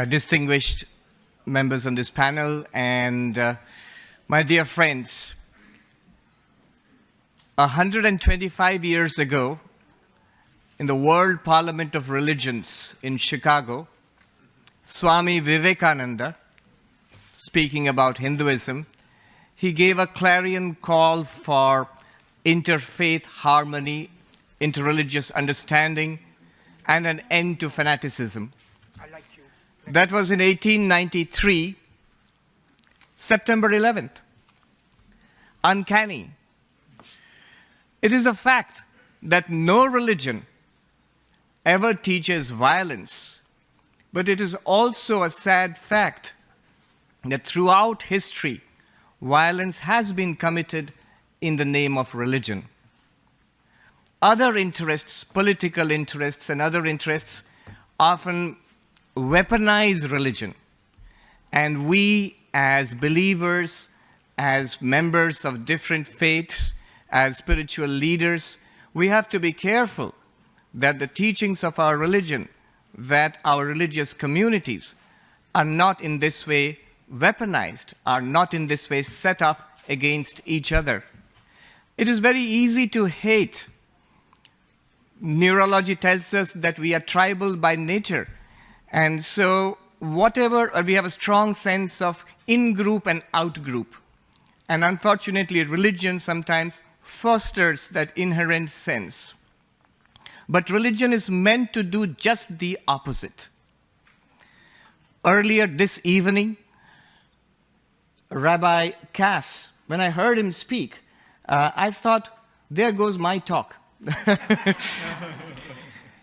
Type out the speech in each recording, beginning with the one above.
distinguished members on this panel, and my dear friends, 125 years ago, in the World Parliament of Religions in Chicago, Swami Vivekananda, speaking about Hinduism, he gave a clarion call for interfaith harmony, interreligious understanding, and an end to fanaticism. That was in 1893, September 11th. Uncanny. It is a fact that no religion ever teaches violence, but it is also a sad fact that throughout history, violence has been committed in the name of religion. Other interests, political interests, and other interests often weaponize religion. And we, as believers, as members of different faiths, as spiritual leaders, we have to be careful that the teachings of our religion, that our religious communities are not in this way weaponized, are not in this way set off against each other. It is very easy to hate. Neurology tells us that we are tribal by nature. And so we have a strong sense of in-group and out-group. And unfortunately, religion sometimes fosters that inherent sense. But religion is meant to do just the opposite. Earlier this evening, Rabbi Cass, when I heard him speak, I thought, there goes my talk.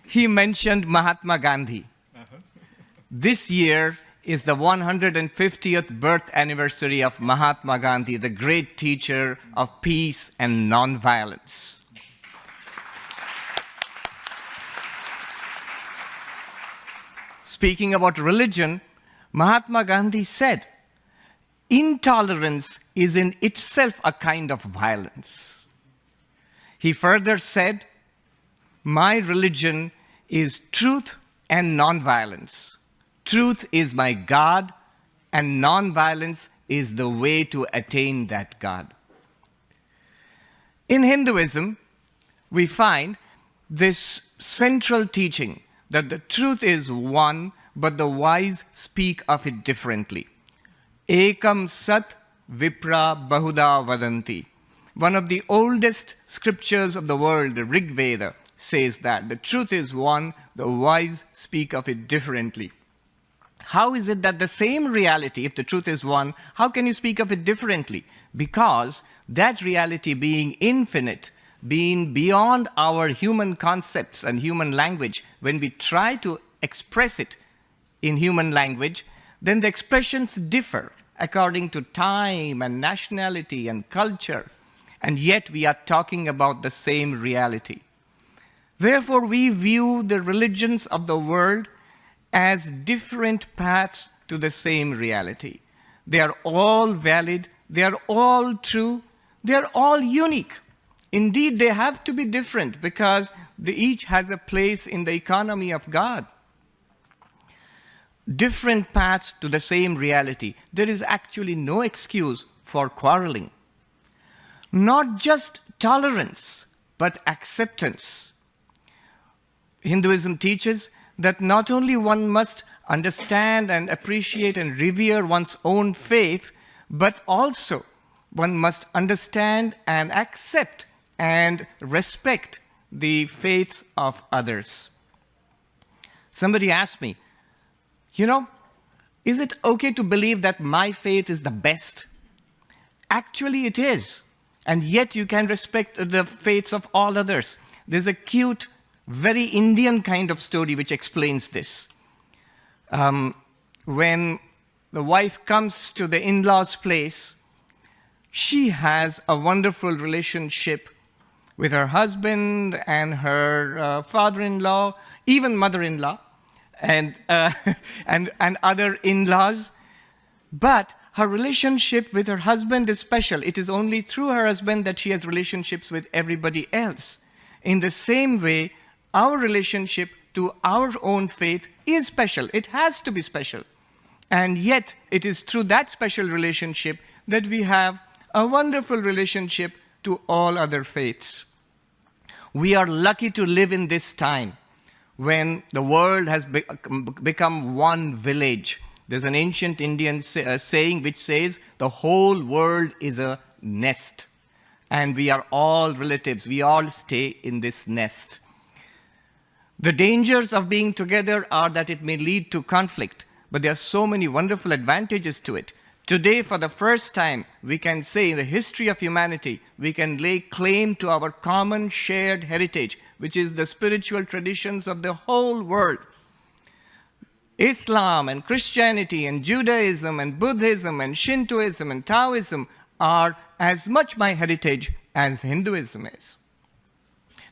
He mentioned Mahatma Gandhi. This year is the 150th birth anniversary of Mahatma Gandhi, the great teacher of peace and nonviolence. Speaking about religion, Mahatma Gandhi said, intolerance is in itself a kind of violence. He further said, my religion is truth and nonviolence. Truth is my God, and nonviolence is the way to attain that God. In Hinduism, we find this central teaching that the truth is one, but the wise speak of it differently. Ekam sat vipra bahuda vadanti. One of the oldest scriptures of the world, the Rig Veda, says that the truth is one, the wise speak of it differently. How is it that the same reality, if the truth is one, how can you speak of it differently? Because that reality being infinite, being beyond our human concepts and human language, when we try to express it in human language, then the expressions differ according to time and nationality and culture. And yet we are talking about the same reality. Therefore, we view the religions of the world as different paths to the same reality. They are all valid, they are all true, they are all unique. Indeed, they have to be different because they each has a place in the economy of God. Different paths to the same reality. There is actually no excuse for quarreling. Not just tolerance, but acceptance. Hinduism teaches that not only one must understand and appreciate and revere one's own faith, but also one must understand and accept and respect the faiths of others. Somebody asked me, is it okay to believe that my faith is the best? Actually, it is. And yet you can respect the faiths of all others. There's a cute, very Indian kind of story which explains this. When the wife comes to the in-laws' place, she has a wonderful relationship with her husband and her father-in-law, even mother-in-law, and other in-laws. But her relationship with her husband is special. It is only through her husband that she has relationships with everybody else. In the same way, our relationship to our own faith is special. It has to be special. And yet, it is through that special relationship that we have a wonderful relationship to all other faiths. We are lucky to live in this time when the world has become one village. There's an ancient Indian saying which says, the whole world is a nest. And we are all relatives. We all stay in this nest. The dangers of being together are that it may lead to conflict, but there are so many wonderful advantages to it. Today, for the first time, we can say in the history of humanity, we can lay claim to our common shared heritage, which is the spiritual traditions of the whole world. Islam and Christianity and Judaism and Buddhism and Shintoism and Taoism are as much my heritage as Hinduism is.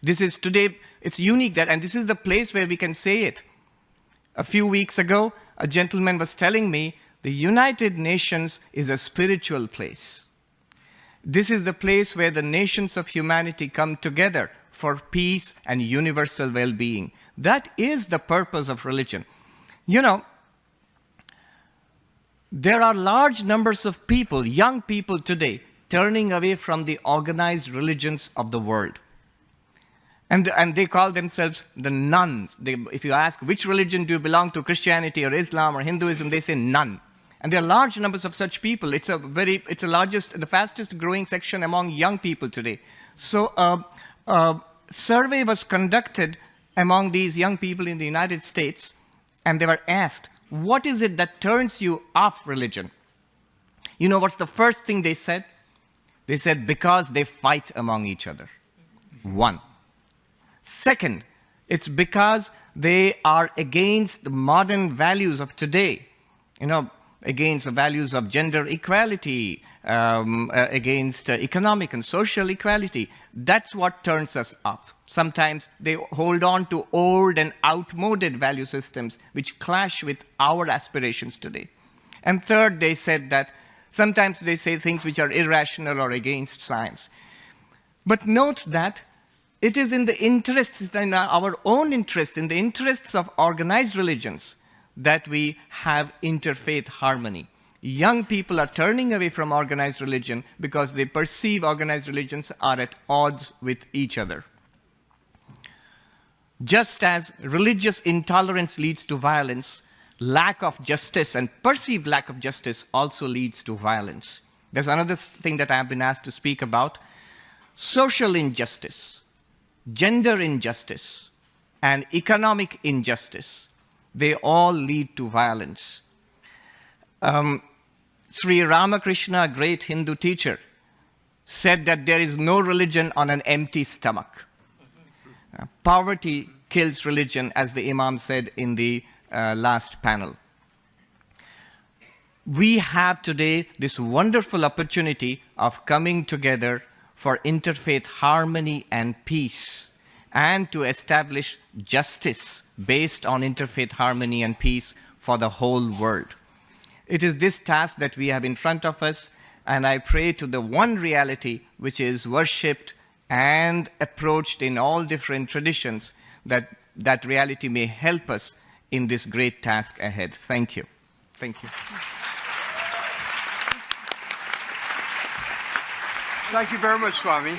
This is today, it's unique that, and this is the place where we can say it. A few weeks ago, a gentleman was telling me the United Nations is a spiritual place. This is the place where the nations of humanity come together for peace and universal well-being. That is the purpose of religion. You know, there are large numbers of people, young people today, turning away from the organized religions of the world. And they call themselves the nuns. If you ask, which religion do you belong to, Christianity or Islam or Hinduism, they say none. And there are large numbers of such people. It's the fastest growing section among young people today. So a survey was conducted among these young people in the United States, and they were asked, what is it that turns you off religion? You know what's the first thing they said? They said, because they fight among each other. One. Second, it's because they are against the modern values of today. You know, against the values of gender equality, against economic and social equality. That's what turns us off. Sometimes they hold on to old and outmoded value systems which clash with our aspirations today. And third, they said that sometimes they say things which are irrational or against science. But note that it is in the interests, in our own interest, in the interests of organized religions, that we have interfaith harmony. Young people are turning away from organized religion because they perceive organized religions are at odds with each other. Just as religious intolerance leads to violence, lack of justice and perceived lack of justice also leads to violence. There's another thing that I have been asked to speak about. Social injustice, gender injustice, and economic injustice, they all lead to violence. Sri Ramakrishna, a great Hindu teacher, said that there is no religion on an empty stomach. Poverty kills religion, as the Imam said in the last panel. We have today this wonderful opportunity of coming together for interfaith harmony and peace, and to establish justice based on interfaith harmony and peace for the whole world. It is this task that we have in front of us, and I pray to the one reality which is worshipped and approached in all different traditions, that that reality may help us in this great task ahead. Thank you. Thank you. Thank you very much, Swami.